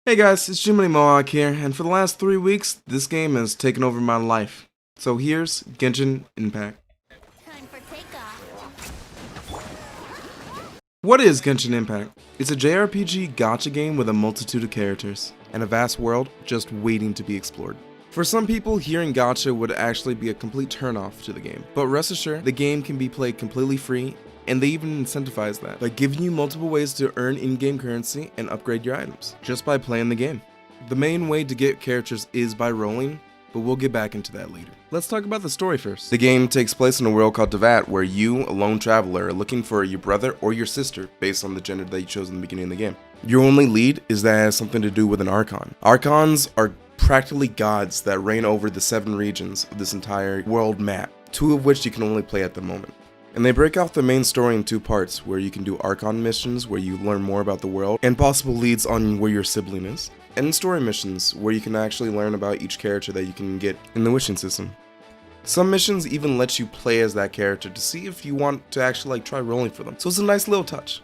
Hey guys, it's Gmoneymohawk here, and for the last 3 weeks, this game has taken over my life. So here's Genshin Impact. Time for takeoff. What is Genshin Impact? It's a JRPG gacha game with a multitude of characters, and a vast world just waiting to be explored. For some people, hearing gacha would actually be a complete turnoff to the game, but rest assured, the game can be played completely free, and they even incentivize that by giving you multiple ways to earn in-game currency and upgrade your items, just by playing the game. The main way to get characters is by rolling, but we'll get back into that later. Let's talk about the story first. The game takes place in a world called Devat, where you, a lone traveler, are looking for your brother or your sister based on the gender that you chose in the beginning of the game. Your only lead is that it has something to do with an Archon. Archons are practically gods that reign over the 7 regions of this entire world map, 2 of which you can only play at the moment. And they break off the main story in 2 parts, where you can do Archon missions, where you learn more about the world, and possible leads on where your sibling is, and story missions, where you can actually learn about each character that you can get in the wishing system. Some missions even let you play as that character to see if you want to actually try rolling for them, so it's a nice little touch.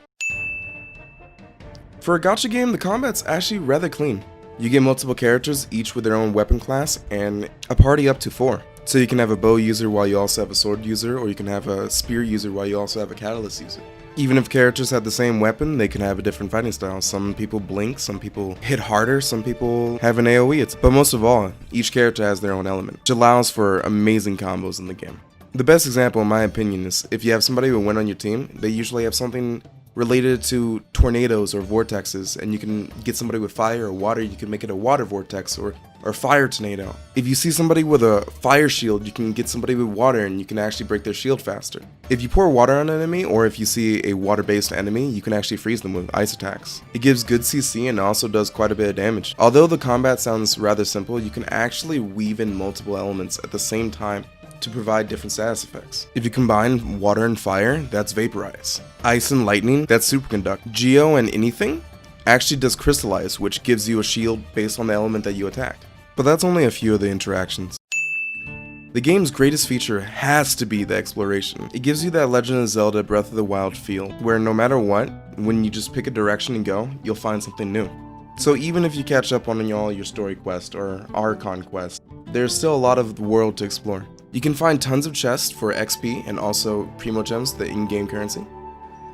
For a gacha game, the combat's actually rather clean. You get multiple characters, each with their own weapon class, and a party up to 4. So you can have a bow user while you also have a sword user, or you can have a spear user while you also have a catalyst user. Even if characters have the same weapon, they can have a different fighting style. Some people blink, some people hit harder, some people have an AoE. But most of all, each character has their own element, which allows for amazing combos in the game. The best example, in my opinion, is if you have somebody who win on your team, they usually have something related to tornadoes or vortexes, and you can get somebody with fire or water, you can make it a water vortex or fire tornado. If you see somebody with a fire shield, you can get somebody with water and you can actually break their shield faster. If you pour water on an enemy, or if you see a water-based enemy, you can actually freeze them with ice attacks. It gives good CC and also does quite a bit of damage. Although the combat sounds rather simple, you can actually weave in multiple elements at the same time to provide different status effects. If you combine water and fire, that's vaporize. Ice and lightning, that's superconduct. Geo and anything actually does crystallize, which gives you a shield based on the element that you attacked. But that's only a few of the interactions. The game's greatest feature has to be the exploration. It gives you that Legend of Zelda Breath of the Wild feel, where no matter what, when you just pick a direction and go, you'll find something new. So even if you catch up on all your story quests or Archon quests, there's still a lot of the world to explore. You can find tons of chests for XP and also Primo Gems, the in-game currency,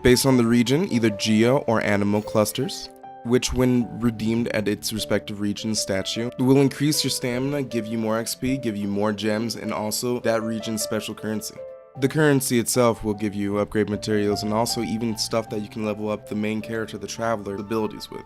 based on the region, either Geo or Animal clusters, which when redeemed at its respective region's statue, will increase your stamina, give you more XP, give you more gems, and also that region's special currency. The currency itself will give you upgrade materials and also even stuff that you can level up the main character, the Traveler, abilities with.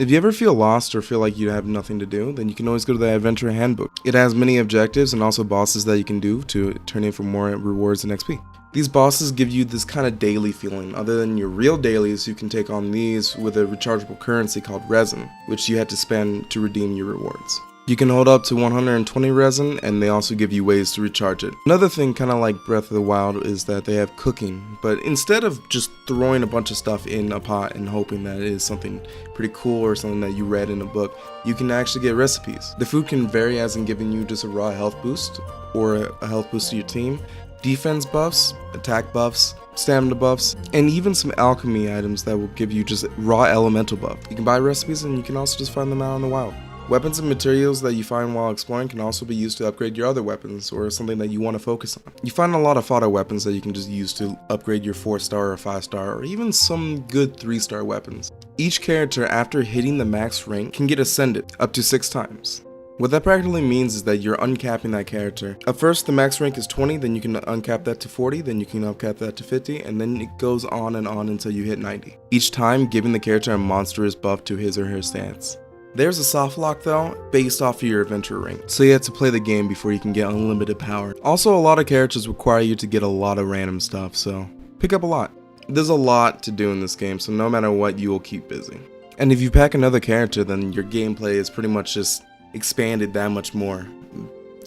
If you ever feel lost or feel like you have nothing to do, then you can always go to the Adventure Handbook. It has many objectives and also bosses that you can do to turn in for more rewards and XP. These bosses give you this kind of daily feeling. Other than your real dailies, you can take on these with a rechargeable currency called resin, which you had to spend to redeem your rewards. You can hold up to 120 resin, and they also give you ways to recharge it. Another thing, kind of like Breath of the Wild, is that they have cooking, but instead of just throwing a bunch of stuff in a pot and hoping that it is something pretty cool or something that you read in a book, you can actually get recipes. The food can vary as in giving you just a raw health boost, or a health boost to your team, defense buffs, attack buffs, stamina buffs, and even some alchemy items that will give you just raw elemental buff. You can buy recipes and you can also just find them out in the wild. Weapons and materials that you find while exploring can also be used to upgrade your other weapons or something that you want to focus on. You find a lot of fodder weapons that you can just use to upgrade your 4-star or 5-star or even some good 3-star weapons. Each character after hitting the max rank can get ascended up to 6 times. What that practically means is that you're uncapping that character. At first the max rank is 20, then you can uncap that to 40, then you can uncap that to 50, and then it goes on and on until you hit 90. Each time giving the character a monstrous buff to his or her stance. There's a soft lock though, based off of your adventure rank, so you have to play the game before you can get unlimited power. Also, a lot of characters require you to get a lot of random stuff, so pick up a lot. There's a lot to do in this game, so no matter what, you will keep busy. And if you pack another character, then your gameplay is pretty much just expanded that much more.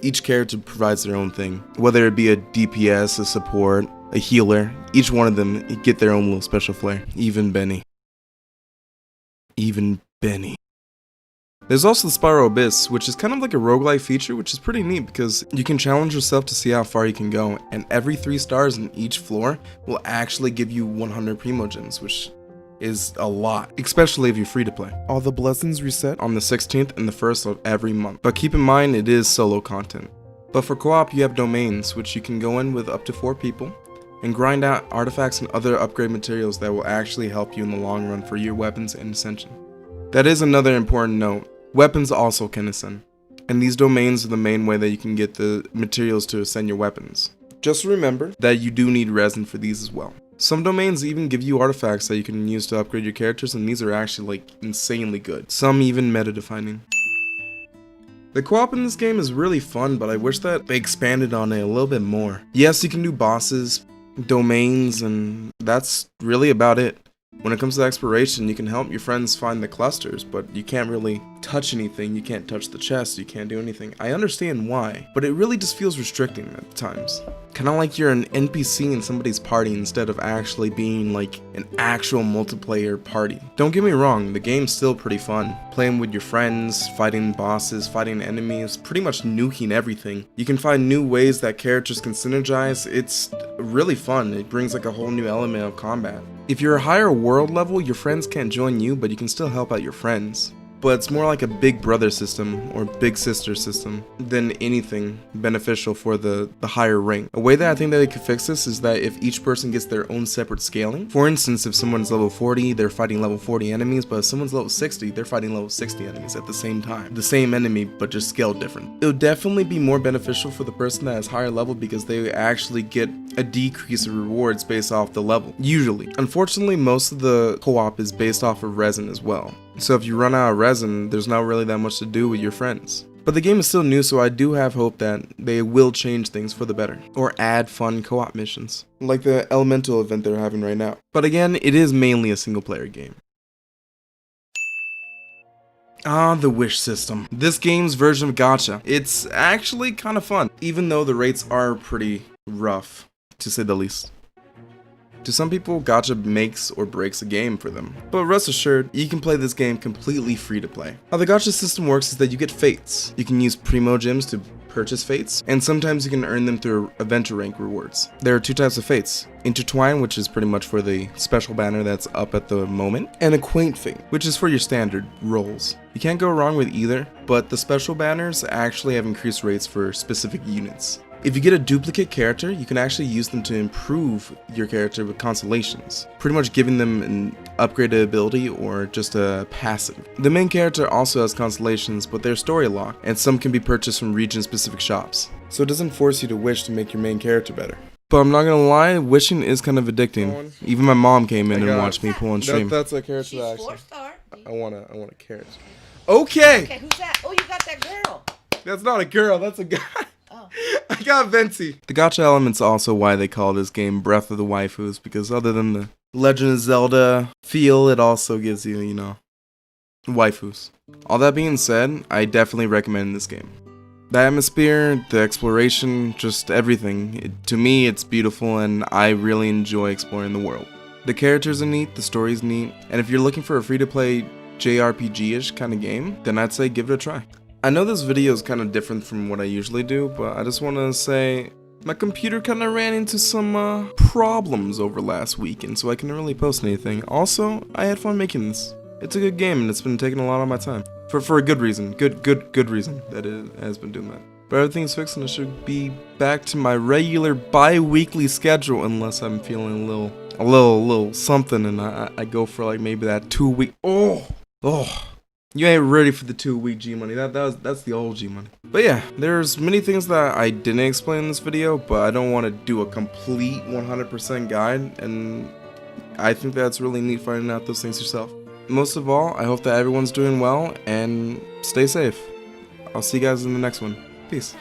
Each character provides their own thing, whether it be a DPS, a support, a healer. Each one of them get their own little special flair. Even Benny. There's also the Spiral Abyss, which is kind of like a roguelike feature, which is pretty neat because you can challenge yourself to see how far you can go, and every 3 stars in each floor will actually give you 100 Primo Gems, which is a lot, especially if you're free to play. All the blessings reset on the 16th and the 1st of every month, but keep in mind it is solo content. But for co-op you have domains, which you can go in with up to 4 people and grind out artifacts and other upgrade materials that will actually help you in the long run for your weapons and ascension. That is another important note, weapons also can ascend, and these domains are the main way that you can get the materials to ascend your weapons. Just remember that you do need resin for these as well. Some domains even give you artifacts that you can use to upgrade your characters, and these are actually like insanely good. Some even meta defining. The co-op in this game is really fun, but I wish that they expanded on it a little bit more. Yes, you can do bosses, domains, and that's really about it. When it comes to exploration, you can help your friends find the clusters, but you can't really touch anything, you can't touch the chest, you can't do anything. I understand why, but it really just feels restricting at times. Kinda like you're an NPC in somebody's party instead of actually being like an actual multiplayer party. Don't get me wrong, the game's still pretty fun. Playing with your friends, fighting bosses, fighting enemies, pretty much nuking everything. You can find new ways that characters can synergize, it's really fun, it brings like a whole new element of combat. If you're a higher world level, your friends can't join you, but you can still help out your friends. But it's more like a big brother system or big sister system than anything beneficial for the higher rank. A way that I think that they could fix this is that if each person gets their own separate scaling. For instance, if someone's level 40, they're fighting level 40 enemies, but if someone's level 60, they're fighting level 60 enemies at the same time. The same enemy, but just scaled different. It would definitely be more beneficial for the person that has higher level because they actually get a decrease of rewards based off the level, usually. Unfortunately, most of the co-op is based off of resin as well. So if you run out of resin, there's not really that much to do with your friends. But the game is still new, so I do have hope that they will change things for the better. Or add fun co-op missions. Like the elemental event they're having right now. But again, it is mainly a single player game. The wish system. This game's version of gacha. It's actually kind of fun, even though the rates are pretty rough, to say the least. To some people, gacha makes or breaks a game for them. But rest assured, you can play this game completely free to play. How the gacha system works is that you get fates. You can use primo gems to purchase fates, and sometimes you can earn them through adventure rank rewards. There are 2 types of fates. Intertwine, which is pretty much for the special banner that's up at the moment, and Acquaint fate, which is for your standard rolls. You can't go wrong with either, but the special banners actually have increased rates for specific units. If you get a duplicate character, you can actually use them to improve your character with constellations, pretty much giving them an upgraded ability or just a passive. The main character also has constellations, but they're story locked, and some can be purchased from region-specific shops. So it doesn't force you to wish to make your main character better. But I'm not gonna lie, wishing is kind of addicting. Even my mom came in and watched me pull on stream. That's a character that I want a character. Okay! Okay, who's that? Oh, you got that girl. That's not a girl, that's a guy. Oh. I got Venti. The gacha element's also why they call this game Breath of the Waifus, because other than the Legend of Zelda feel, it also gives you, you know, waifus. All that being said, I definitely recommend this game. The atmosphere, the exploration, just everything. To me, it's beautiful and I really enjoy exploring the world. The characters are neat, the story's neat, and if you're looking for a free-to-play JRPG-ish kind of game, then I'd say give it a try. I know this video is kind of different from what I usually do, but I just want to say my computer kind of ran into some problems over last weekend, so I couldn't really post anything. Also, I had fun making this. It's a good game and it's been taking a lot of my time. For a good reason. Good reason that it has been doing that. But everything's fixed and I should be back to my regular bi-weekly schedule unless I'm feeling a little something and I go for like maybe that 2-week. Oh. You ain't ready for the 2-week G-Money. That's the old G-Money. But yeah, there's many things that I didn't explain in this video, but I don't want to do a complete 100% guide, and I think that's really neat finding out those things yourself. Most of all, I hope that everyone's doing well, and stay safe. I'll see you guys in the next one. Peace.